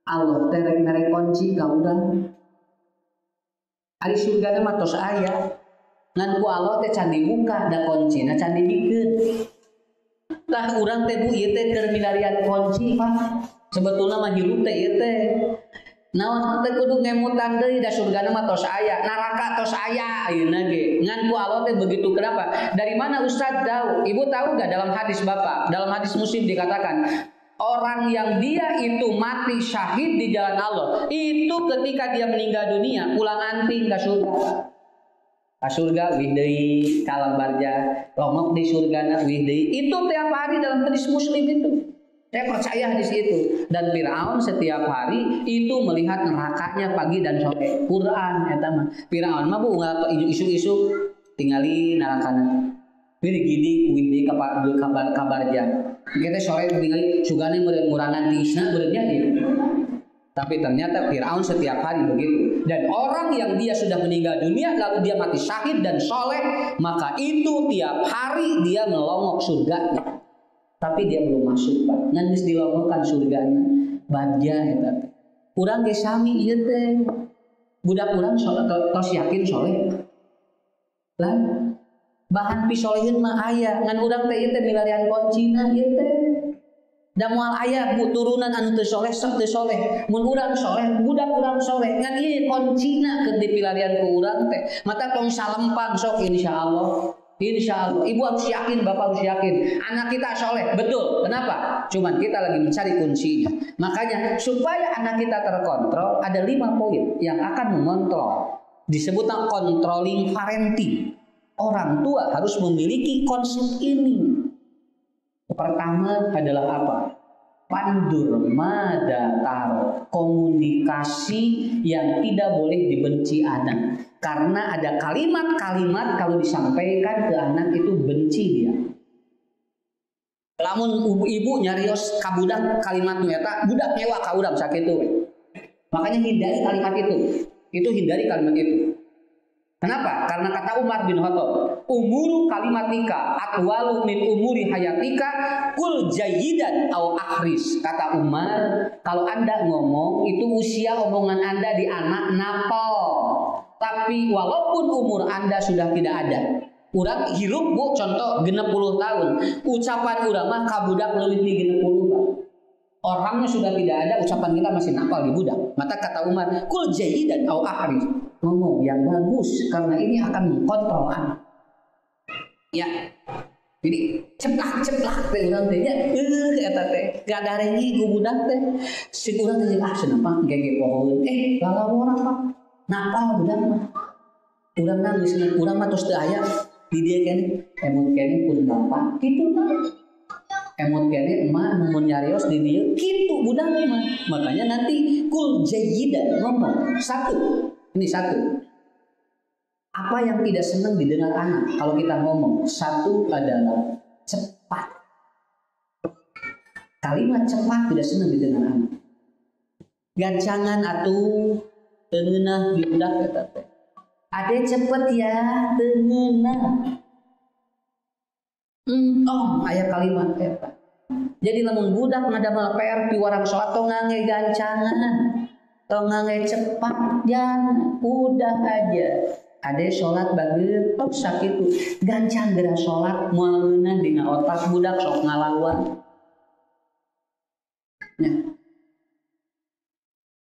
Allah teh rek mere kunci ka urang. Ari surga mah tos aya. Ngan ku Allah teh can dibuka da kuncina can dibikeun. Tah urang teh bu ieu teh keur milarian kunci Pak. Sebetulna mah hirup teh ieu teh. Naon teh kudu ngemutan deui da surgana mah tos aya, neraka tos aya ayeuna ge. Ngan ku Allah teh begitu kenapa? Dari mana Ustaz tahu? Ibu tahu enggak dalam hadis Bapak? Dalam hadis Muslim dikatakan, orang yang dia itu mati syahid di jalan Allah, itu ketika dia meninggal dunia pulang anting ke surga. Ka surga wih deui, kalam barja, lomok di surgana wih deui. Itu tiap hari dalam hadis Muslim itu. Saya percaya hadis itu. Dan Firaun setiap hari itu melihat nerakanya pagi dan sore. Quran eta mah. Firaun mah bu isu-isu tingali nerakana. Pilih gini wih deui kabarja. Kita sore tingali sugane meureun-meurangan tisna beureunya ieu. Tapi ternyata Firaun setiap hari begitu. Dan orang yang dia sudah meninggal dunia lalu dia mati syahid dan soleh, maka itu tiap hari dia melongok surga. Tapi dia belum masuk Pak. Ngan geus dilongokkan surgana. Bagja eta teh. Urang ge sami ieu teh. Budak urang tos yakin soleh. Lah bahan pisoleheun mah aya. Ngan urang teh ieu teh milarian kuncina ieu teh. Da moal aya bu turunan anu teu soleh sok teu soleh. Mun urang soleh, budak urang soleh. Ngan ieu kuncina keur dipilarian ku urang teh. Mata tong salempang sok insyaallah. Insya Allah, ibu harus yakin, bapak harus yakin, anak kita soleh, betul. Kenapa? Cuman kita lagi mencari kuncinya. Makanya supaya anak kita terkontrol, ada 5 poin yang akan mengontrol. Disebutnya controlling parenting. Orang tua harus memiliki konsep ini. Pertama adalah apa? Pandur madatar, komunikasi yang tidak boleh dibenci anak. Karena ada kalimat-kalimat kalau disampaikan ke anak itu benci dia. Lamun ibu nyarios ka budak kalimat nyata, budak nyewa ka urang sakitu we. Makanya hindari kalimat itu. Itu hindari kalimat itu. Kenapa? Karena kata Umar bin Khattab, umuru kalimatika atwalu min umuri hayatika kul jayyidan au akhris. Kata Umar, kalau Anda ngomong itu usia omongan Anda di anak napal. Tapi walaupun umur Anda sudah tidak ada, urang hirup bu contoh 60 tahun, ucapan urang mah ka budak leuwih ti 60 Pak. Orangnya sudah tidak ada, ucapan kita masih napal di budak. Maka kata Umar, kul jayyidan au akhris. Ngomong yang bagus karena ini akan mengkontrol anak. Ya. Jadi ceplak teh urang teh nya eta teh gadarenge ku budak teh. Si urang teh senapa gege pohon. Lalawora Pak. Napal budak mah. Urang nangis urang mah tos teu aya di dieu keneh. Emot keneh pun bapak kitu mah. Emot keneh emak mun nyarios di dieu kitu budak mah. Makanya nanti kul jayyidan ngomong satu. Ini satu. Apa yang tidak senang didengar anak kalau kita ngomong? Satu adalah cepat. Kalimat cepat tidak senang didengar anak. Gancangan atuh teungeunah di budak eta teh. Ade cepet ya, teungeunah. Aya kalimat eta. Jadi lamun budak ngadamel PR piwarang salat tong ngange gancangan. Tong ngange cepat jangan, udah aja. Ade sholat bageut tok sakitu. Gancang geura sholat moal ngeunah dina otak budak sok ngalawan. Nya.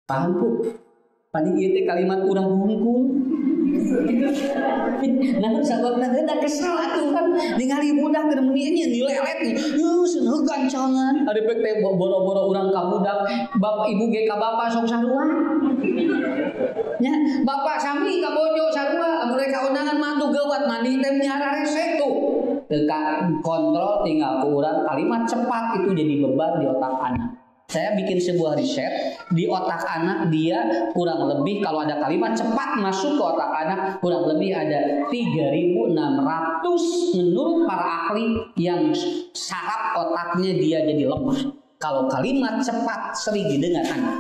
Paham Bu? Padi ieu teh kalimat urang hungkul. Nah sababna da kesal atuh kan ningali budak keur meuni nya dilelet nih. Seueuh gancangan. Ari pek teh boro-boro urang ka budak, bapak ibu ge ka bapak sok sarua. Ya, bapak sami ka bojo sarua, mereka undangan mantu geuwat mandi teh nyara rese tuh. Teka kontrol tinggal ku urang kalimat cepat itu jadi beban di otak anak. Saya bikin sebuah riset di otak anak dia kurang lebih kalau ada kalimat cepat masuk ke otak anak kurang lebih ada 3.600 menurut para ahli yang saraf otaknya dia jadi lemah kalau kalimat cepat sering didengar anak.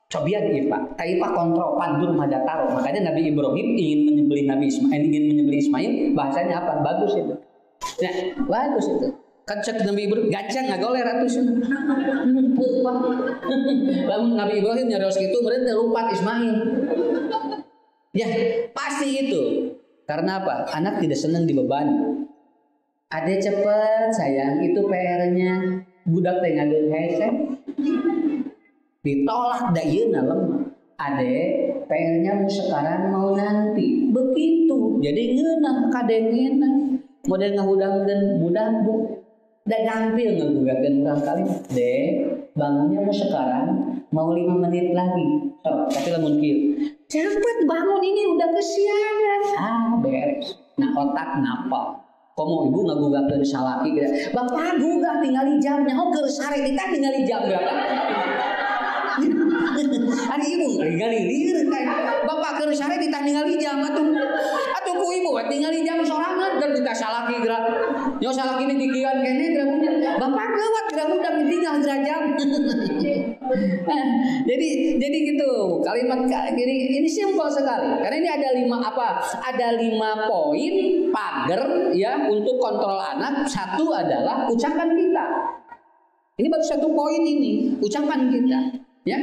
Cobian Ipa kontrol pandur madataro. Makanya Nabi Ibrahim ingin menyembelih Ismail, bahasanya apa? Bagus itu. Ya, bagus itu. Kan cek Nabi Ibrahim gacang ngagoler atuh cenah. Lamun Nabi Ibrahim nyarios kitu meureun teh lupa Ismail. Ya, pasti itu. Karena apa? Anak tidak senang dibebani. Ade cepet sayang, itu PR-nya. Budak teh ngageun hese. Ditolak da ieuna lemah. Ade PR-nya mau sekarang mau nanti. Begitu. Jadi ngeunah kadengena. Model ngahudangkeun budak bu. Dan gampil ngegugatkan orang kali deh bangunnya mau sekarang mau 5 menit lagi tapi lamun kieu cepet bangun ini udah kesiangan beres nah otak napal komo ibu ngagugatkeun salaki gitu bapak gugah tinggali jamnya keur sare kita tinggali jam berapa ari ibu tinggali lir bapak keur sare kita tinggali jam atuh ku ibu tinggali jam sorangan dan kita salaki gerak yo salaki ini kikian kene gerak punya bapak gawat gerak udah ditinggal gerak jam. jadi gitu kalimat ini simpel sekali karena ini ada 5 poin pagar ya untuk kontrol anak. Satu adalah ucapan kita. Ini baru 1 poin ini ucapan kita ya.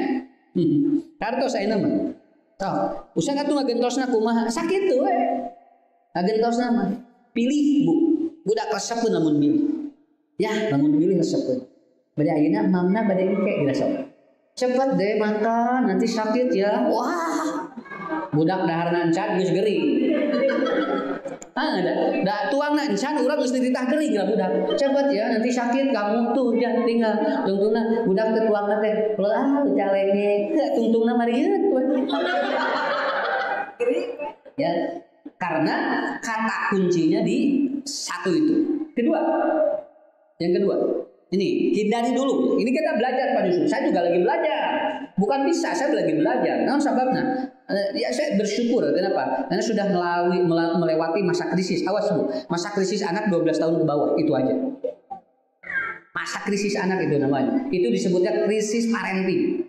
Kartos ayeuna mah tah usah atuh ngagentosna kumaha sakit tuh ngagentosna mah pilih bu budak resep lamun milih ya lamun milih resep bade ayeuna mamna bade engke dirasa cepet deh makan nanti sakit ya wah budak daharna encan geus gering da tuangna encan urang geus dititah gering lah budak cepet ya nanti sakit kamu tuh jangan tinggal tungtungna budak teh tuangna teh calenge tungtungna mari ieu ya karena kata kuncinya di 1 itu. Yang kedua, ini hindari dulu. Ini kita belajar Pak Yusuf. Saya juga lagi belajar. Bukan bisa, saya lagi belajar. Nah, sebabnya ya saya bersyukur. Kenapa? Karena sudah melewati masa krisis. Awas bu, masa krisis anak 12 tahun ke bawah itu aja. Masa krisis anak itu namanya. Itu disebutnya krisis parenting.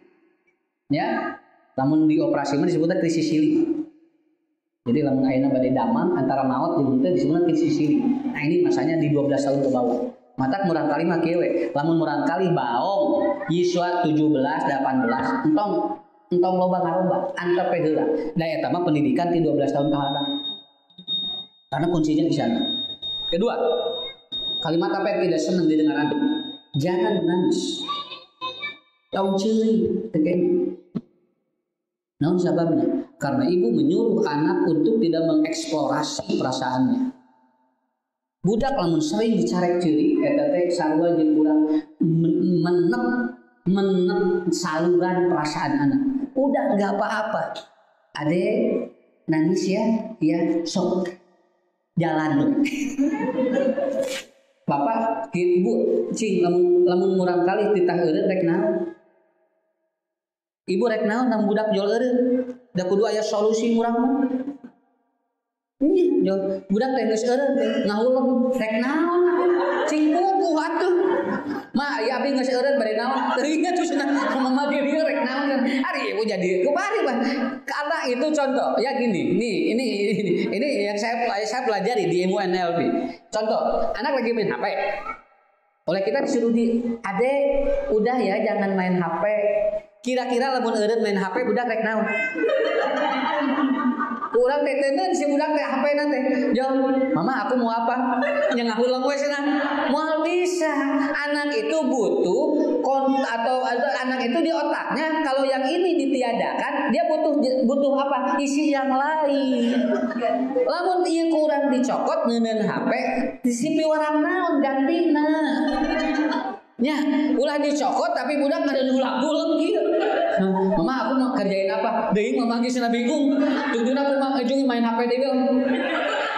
Ya, namun di operasi mana disebutnya krisis healing. Jadi lamun ayeuna bade damang antara maot jeung henteu disebutna krisis healing. Nah ini masanya di 12 tahun ke bawah. Matak murang kali mah kieu we. Lamun murang kali baong yiswa 17 18 entong loba ngaroba antep we heula. Da eta mah pendidikan ti 12 tahun ke atas. Karena kuncinya di sana. Kedua, kalimat apa yang tidak senang didengar anak? Jangan menangis. Tong ceuring teh naon sababna? Karena ibu menyuruh anak untuk tidak mengeksplorasi perasaannya. Budak lamun sering dicarek ceurik eta teh sarua jeung urang menep saluran perasaan anak. Udah enggak apa-apa. Ade nangis ya sok jalan. Bapak ibu cing lamun murang kali titah eureun rek naon? Ibu rek naon nang budak jol eureun? Da kudu aya solusi murang mah. Budak teh geus eureun ngahuleng rek naon? Cing puguh atuh. Ma ieu abi geus eureun bade naon? Teu inget cenah mama dia rek naon. Ari ibu jadi kebari mah. Karena itu contoh ya gini. Ini yang saya pelajari di ilmu NLP. Contoh, anak lagi main HP. Oleh kita disuruh Ade udah ya jangan main HP. Kira-kira lamun eureun main HP budak rek naon? Ku urang teh teuneun si budak teh HP na teh. Jom, mama aku mau apa? Yang aku ulang we cenah. Moal bisa. Anak itu butuh atau anak itu di otaknya kalau yang ini ditiadakan, dia butuh apa? Isi yang lain. Lamun ieu kurang dicokot neuneun HP, disipi warang naon gantina. Nya, ulah dicokot tapi budak ada ulang-ulang gitu. Mama aku mau kerjain apa? Deui mama geus bingung. Tungguin aku mah ujung main HP deui.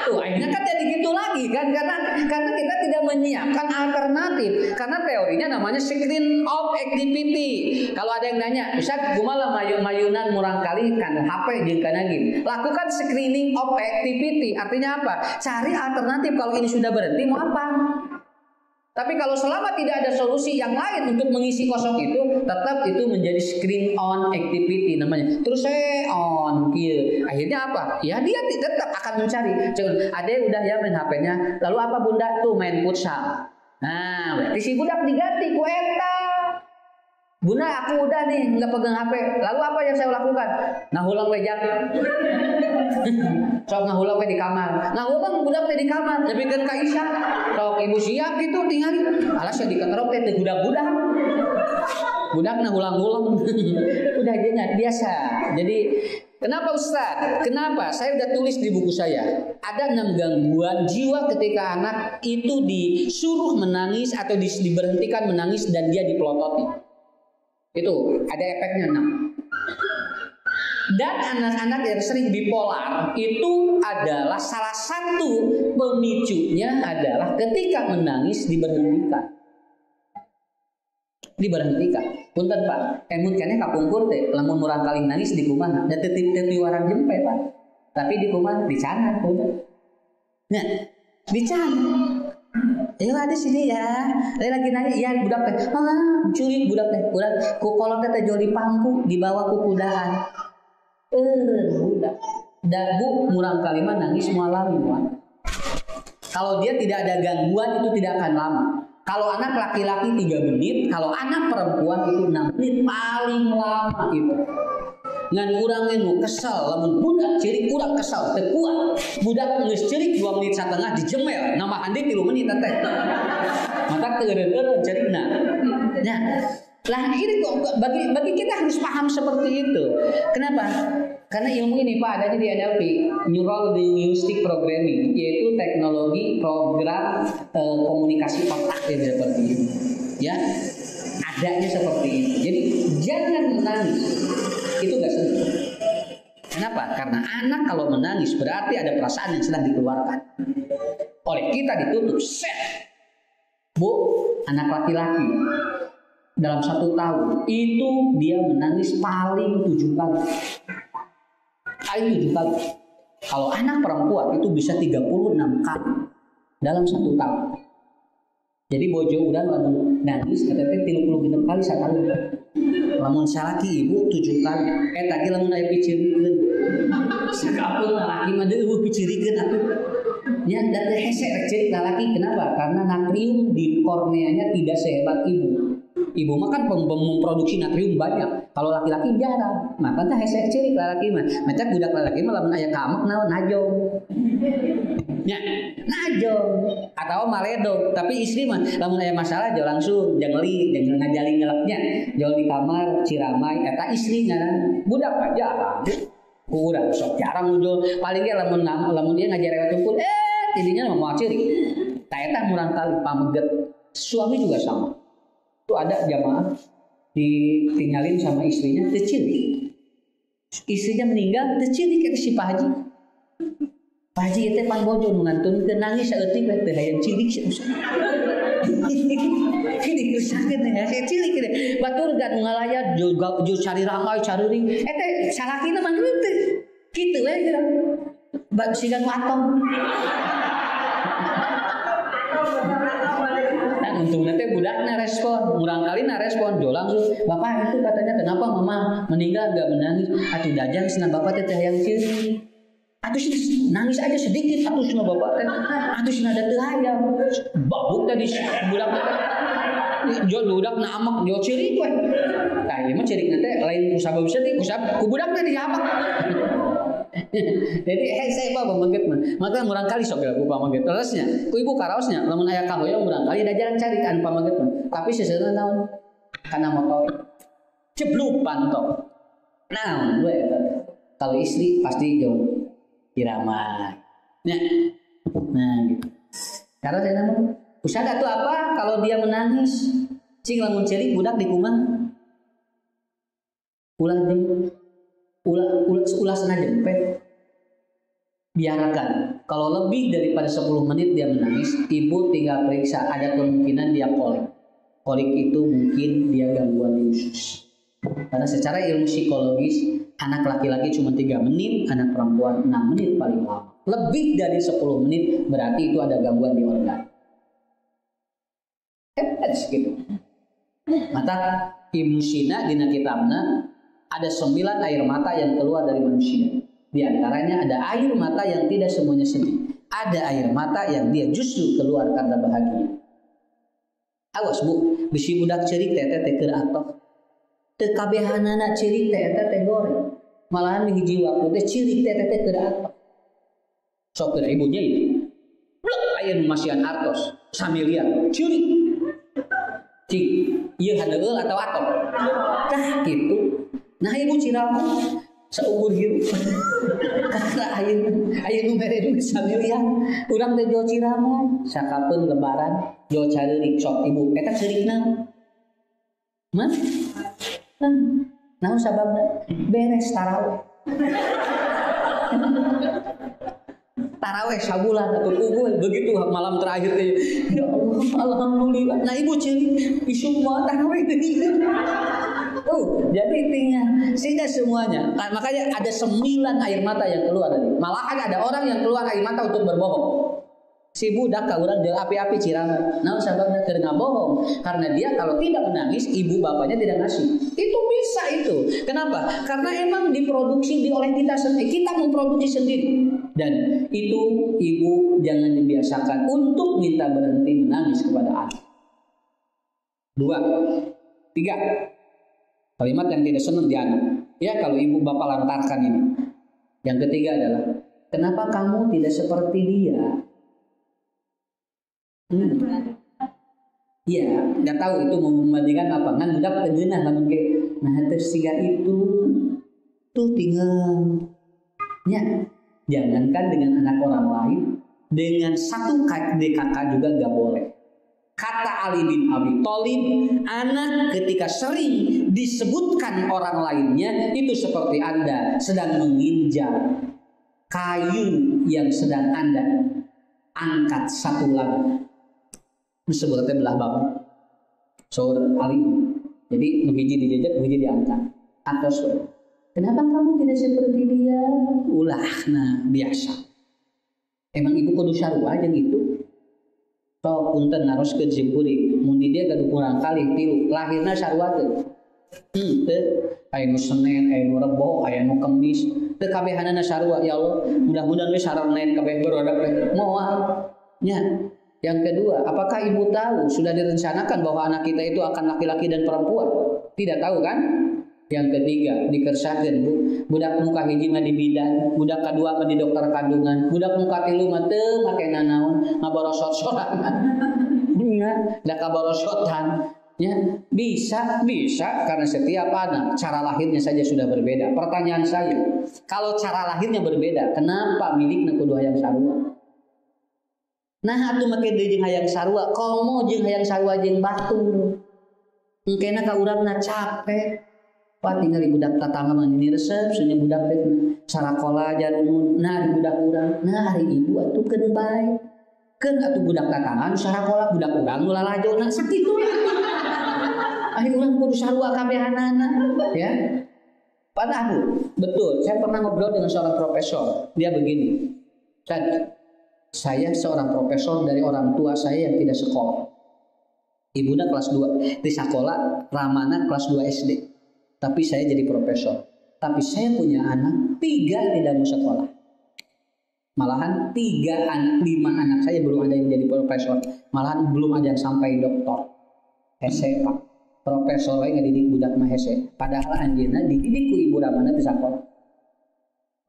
Tuh, akhirnya kan jadi gitu lagi kan karena kita tidak menyiapkan alternatif. Karena teorinya namanya screen of activity. Kalau ada yang nanya, Ustaz, kumaha mayunan murang kali kan HP jeung kana gini. Lakukan screening of activity. Artinya apa? Cari alternatif kalau ini sudah berhenti mau apa? Tapi kalau selama tidak ada solusi yang lain untuk mengisi kosong itu, tetap itu menjadi screen on activity namanya. Terus saya on, gitu. Akhirnya apa? Ya dia tetap akan mencari. Ada yang udah ya main HP-nya. Lalu apa bunda tuh main futsal. Nah, berarti si budak diganti ku eta. Bunda aku udah nih nggak pegang HP. Lalu apa yang saya lakukan? Nahulang wejak. Sok ngahulang we di kamar. Ngahulang budak teh di kamar. Tapi kan ka Isya. Sok ibu siap gitu tinggal. Alas ya diketerok teh budak-budak. Budak nahulang-hulang. Udah aja biasa. Jadi kenapa Ustaz? Kenapa? Saya udah tulis di buku saya. Ada 6 gangguan jiwa ketika anak itu disuruh menangis atau diberhentikan menangis dan dia dipelototi. Itu ada efeknya 6. Dan anak-anak yang sering bipolar itu adalah salah satu pemicunya adalah ketika menangis diberhentikan. Punten Pak, emut keneh kapungkur teh lamun murang kali nangis di kumaha da teu warang jempe Pak. Tapi di kumaha dicangan punten. Nah, dicangan. Ayo ada sini ya. Lagi nanya, iya budak teh. Culik budak teh. Budak ku kolot teh jual di pangku, dibawa ku kudaan. Budak. Dan bu murang kalimat nangis mualami mual. Kalau dia tidak ada gangguan itu tidak akan lama. Kalau anak laki-laki 3 menit, kalau anak perempuan itu 6 menit paling lama itu. Ngan urang nu kesel, lamun budak cirik urang kesel teu kuat. Budak geus cirik 2 menit setengah dijemel, nambah handi 3 menit teh. Mata teu eureun cirikna. Nah, lah ini kok bagi kita harus paham seperti itu. Kenapa? Karena ilmu ini Pak adanya di NLP, Neural Linguistic Programming, yaitu teknologi program komunikasi otak yang seperti itu. Ya, adanya seperti itu. Jadi jangan menangis. Itu gak senang. Kenapa? Karena anak kalau menangis berarti ada perasaan yang sedang dikeluarkan. Oleh kita ditutup set. Bu, anak laki-laki dalam 1 tahun itu dia menangis paling 7 kali. Paling 7 kali. Kalau anak perempuan itu bisa 36 kali dalam 1 tahun. Jadi bojo udah lamun nangis katanya 36 kali sekali. Lamun salaki ibu 7 kali. Tadi lamun aya picirikeun. Sakapeung lalaki mah deui picirikeun atuh. Nya da teh hese rek ceurik lalaki kenapa? Karena natrium di korneanya tidak sehebat ibu. Ibu mah kan memproduksi natrium banyak. Kalau laki-laki jarang. Maka teh hese ceurik lalaki mah. Maca budak lalaki mah lamun aya kamek naon najong. Ya, najong atau maledog. Tapi istri mah lamun aya masalah jauh langsung jangli, jangan ngajali ngelapnya. Jauh di kamar ciramai eta istrinya. Budak mah jarang. Kurang sok jarang muncul. Paling ge lamun dia ngajar lewat tumpul tidinya mah moal ceurik. Ta eta murang kali pameget. Suami juga sama. Itu ada jamaah ditinggalin sama istrinya teu ceurik. Istrinya meninggal teu ceurik eta si Pak Haji. Pak Haji teh pan bojo nu ngantunkeun nangis saeutik we teu hayang cilik sia usah. Ini kerusakan ya, saya cilik ini. Batur gak ngalaya juga cari ramai cariring. Teh salakina mah teu kitu we gitu. Bak sigan atom. Nah, untungnya teh budakna respon, murang kali na respon, jo langsung, bapak itu katanya kenapa mama meninggal gak menangis? Atuh dajang senang bapak teh hayang cilik. Atuh nangis aja sedikit, atuh sama bapak teh, atuh sih ada teu hayang. Babuk tadi budak teh. Jo budak na amak jo cirik we. Tah ieu mah cirikna teh lain ku sabab sedih, ku budakna diamak. Jadi saya pamaget mah. Maka murang kali sok aku pamaget. Terusnya, ku ibu karaosnya lamun aya kahoyong murang kali da jarang cari kan pamaget mah. Tapi seseuna naon? Kana motor. Ceblupan tok. Naon we eta. Kalau istri pasti jauh irama. Nah gitu. Karena saya nama usah tuh apa kalau dia menangis cing lamun cerik budak di kumah ulah sana jempet biarkan kalau lebih daripada 10 menit dia menangis ibu tinggal periksa ada kemungkinan dia kolik itu mungkin dia gangguan di usus karena secara ilmu psikologis anak laki-laki cuma 3 menit anak perempuan 6 menit paling lama lebih dari 10 menit berarti itu ada gangguan di organ. Gitu. Mata Ibnu Sina dina kitabna ada 9 air mata yang keluar dari manusia. Di antaranya ada air mata yang tidak semuanya sedih. Ada air mata yang dia justru keluar karena bahagia. Awas bu, bisi budak cerik teh keur atoh. Teu kabehanana cirik teh teh goreng. Malahan hiji waktu teh cirik teh keur atoh. Sok keur ibunya itu. Blok aya nu masihan artos, samilian, cirik. Cik, ieu haneueul atau atok? Tah kitu. Nah ibu Ciramu saumur hirup. Karena aya nu mere duit samilian. Urang teh jo Ciramu, sakapeun lebaran jo careurik sok ibu eta ceurikna. Mah? Naon sababna? Beres tarawih. Tarawih sabulan atau kubul begitu malam terakhir teh. Ya Allah, alhamdulillah. Nah ibu ciri isu mah tarawih teh. Jadi tinggal sehingga semuanya. Makanya ada 9 air mata yang keluar dari. Malahan ada orang yang keluar air mata untuk berbohong. Si budak ka urang jeung api-api Cirama. Naon sababna keur ngabohong? Karena dia kalau tidak menangis, ibu bapaknya tidak ngasih. Itu bisa itu. Kenapa? Karena emang diproduksi oleh kita sendiri. Kita memproduksi sendiri. Dan itu ibu jangan dibiasakan untuk minta berhenti menangis kepada anak. 2, 3. Kalimat yang tidak senang di anak. Ya kalau ibu bapak lantarkan ini. Yang ketiga adalah, kenapa kamu tidak seperti dia? Iya, nggak tahu itu mau membandingkan apa. Kan budak kejeunah namun ke nah terus siga itu tuh tinggal. Ya, jangankan dengan anak orang lain, dengan satu kakak juga nggak boleh. Kata Ali bin Abi Thalib, anak ketika sering disebutkan orang lainnya itu seperti Anda sedang menginjak kayu yang sedang Anda angkat satu lagi. Disebutnya belah bambu. Saur Ali. Jadi nuhiji dijejak, nuhiji diangkat. Atos. Kenapa kamu tidak seperti dia? Ulah, nah biasa. Emang ibu kudu sarua aja gitu. Toh punten naroskeun simpuri. Mun di dia gaduh kurang kali 3. Lahirna sarua teu. Teu. Aya nu Senin, aya nu Rebo, aya nu Kemis. Teu kabehanana sarua ya Allah. Mudah-mudahan we sareng kabeh barudak teh. Moal. Nya. Yang kedua, apakah ibu tahu sudah direncanakan bahwa anak kita itu akan laki-laki dan perempuan? Tidak tahu kan? Yang ketiga, dikersakeun bu. Budak muka hiji mah di bidan, budak kedua mah di dokter kandungan, budak muka tilu mah teu make nanaon, ngaborosot-sotan. Ingat, da kaborosotan. Ya, bisa karena setiap anak cara lahirnya saja sudah berbeda. Pertanyaan saya, kalau cara lahirnya berbeda, kenapa milikna kudu hayang sarua? Nah atuh make deui jeung hayang sarua, komo jeung hayang sarua jeung batur. Engkena ka urangna capek. Pak tinggal budak tatangga mah ini resep sunya budak teh sarakola jarun nah budak urang. Nah hari ibu atuh keun bae. Keun atuh budak tatangga sarakola budak urang nu lalajona sakitu. Ari urang kudu sarua kabehanana ya. Padahal Bu, betul, saya pernah ngobrol dengan seorang profesor. Dia begini. Saya seorang profesor dari orang tua saya yang tidak sekolah. Ibunya kelas 2 di sekolah, ramana kelas 2 SD. Tapi saya jadi profesor. Tapi saya punya anak 3 tidak mau sekolah. Malahan 5 anak saya belum ada yang jadi profesor. Malahan belum ada yang sampai doktor. Hese Pak. Profesor lain ngadidik budak mah hese. Padahal anjeunna dididik ku ibu ramana di sekolah.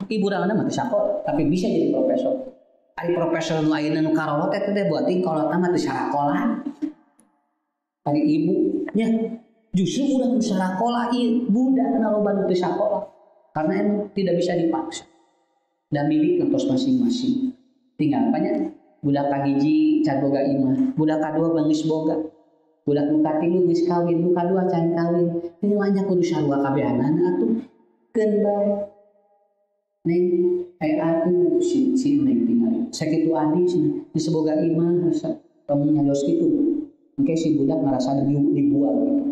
Ibu urang mah teu sakola, tapi bisa jadi profesor. Ari profesor nu ayeuna nu karolot eta teh buating kolot mah teu sakola. Ari ibu nya justru udah nu sakola ieu budak na loba nu teu sakola. Karena emang tidak bisa dipaksa. Dan milik ngantos masing-masing. Tinggal apanya? Budak kahiji can boga imah, budak kadua geus boga. Budak nu katilu geus kawin, nu kadua can kawin. Ini banyak kudu sarua kabehanana atuh. Keun bae. Neng aku si neng tinggal. Sakitu adi geus boga imah rasa kamu nyayos kitu. Engke si budak ngarasa dibual gitu.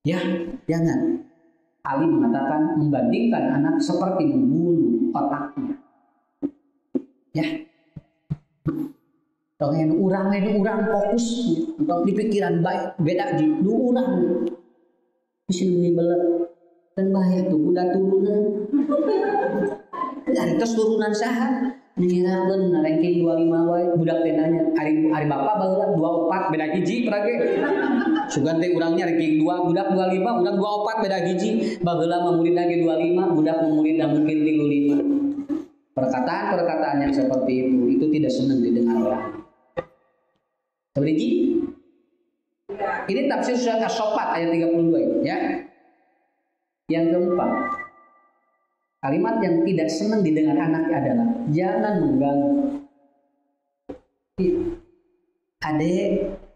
Ya, jangan. Ali mengatakan membandingkan anak seperti membunuh otaknya. Ya. Tong urang fokus untuk di pikiran baik beda di urang. Bisa menimbulkan dan bahaya tuh budak turunan. Terus turunan saha? Nyirakeun ranking 25 wae budak teh nanya, hari bapak baheula 24 beda hiji berage. Sugan teh urangnya ranking 2 budak 25, urang 24 beda hiji. Baheula mah murid lagi 25, budak murid mungkin 35. Perkataan-perkataan yang seperti itu tidak senang didengar orang. Seperti ini tafsir surat As-Saffat ayat 32 ya. Yang keempat, kalimat yang tidak senang didengar anak adalah jangan mengganggu. Adek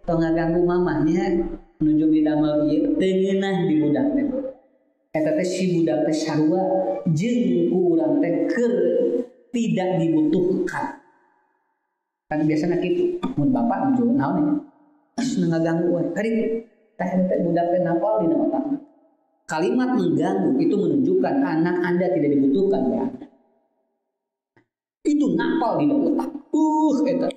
tong ngaganggu mamahnya menuju bidamel ieu teu ngeunah di budak teh. Eta teh si budak teh sarua jeung ku urang teh keur tidak dibutuhkan. Kan biasanya kitu, mun bapak nuju naon ya? Seneng ngaganggu we. Hari teh budak teh napal dina otakna. Kalimat mengganggu itu menunjukkan anak Anda tidak dibutuhkan ya. Itu napal di otak. Eta.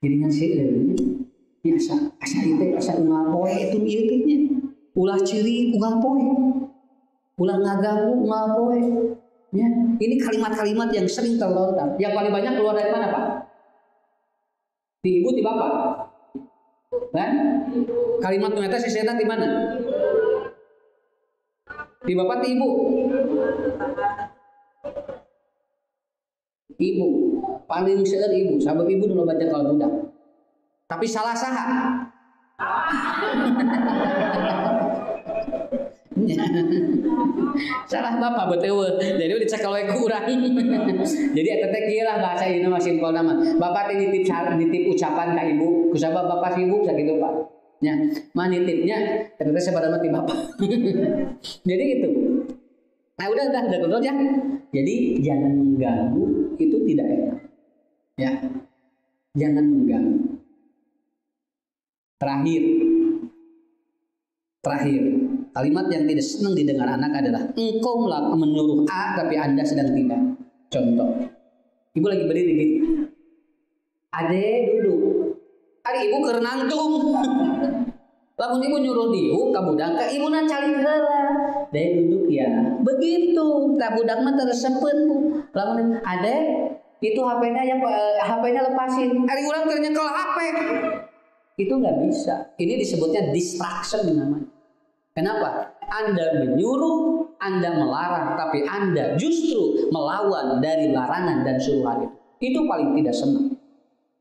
Jadi ngan si ini asa itu asa unggal poe itu ieu teh nya. Ulah ciri unggal poe. Ulah ngaganggu unggal poe. Ya, ini kalimat-kalimat yang sering terlontar. Yang paling banyak keluar dari mana, Pak? Di ibu, di bapak. Kan? Kalimat ternyata si setan di mana? Di bapak, di ibu. Ibu, paling seueur ibu, sabab ibu dulu baca kalau budak. Tapi salah saha. Salah bapak betul. Jadi udah cek kalau kurang. Jadi eta teh kieu lah bahasa ieu mah simpel nama. Bapak teh nitip ucapan ka ibu, kusabab bapak sibuk sakitu Pak. Nya, mah nitipnya eta teh sabaraha ti bapak. Jadi gitu. Nah udah terus ya. Jadi jangan mengganggu itu tidak enak. Ya. Jangan mengganggu. Terakhir, kalimat yang tidak senang didengar anak adalah engkau menyuruh A tapi Anda sedang tidak. Contoh, ibu lagi berdiri gitu. Ade duduk. Ari ibu keur nangtung. Lamun ibu nyuruh diuk ka budak ka ibu na calik heula. Ade duduk ya. Begitu. Ta budak mah tereseupeun Bu. Lamun ade itu HP-nya lepasin. Ari urang teu nyekel HP. Itu nggak bisa. Ini disebutnya distraction namanya. Kenapa? Anda menyuruh, Anda melarang, tapi Anda justru melawan dari larangan dan suruhan itu. Itu paling tidak senang.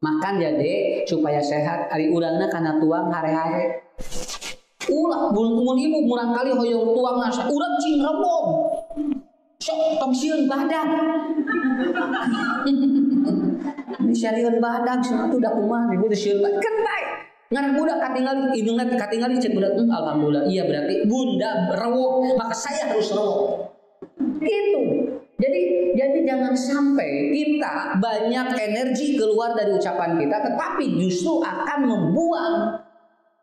Makan ya dek, supaya sehat. Ari urangna kana tuang hare-hare. Ulah, mun ibu murang kali hoyong tuang nasa. Urang cing rebong. Sok tong sieun badak. Ini sieun badak, itu udah kumaha ibu sieun badak. Kentai. Ngan budak katingali cek budak alhamdulillah iya berarti bunda rewok maka saya harus rewok gitu. Jadi jangan sampai kita banyak energi keluar dari ucapan kita tetapi justru akan membuang.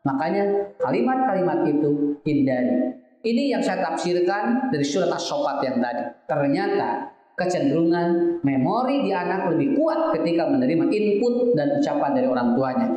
Makanya kalimat-kalimat itu hindari. Ini yang saya tafsirkan dari surat As-Saffat yang tadi. Ternyata kecenderungan memori di anak lebih kuat ketika menerima input dan ucapan dari orang tuanya.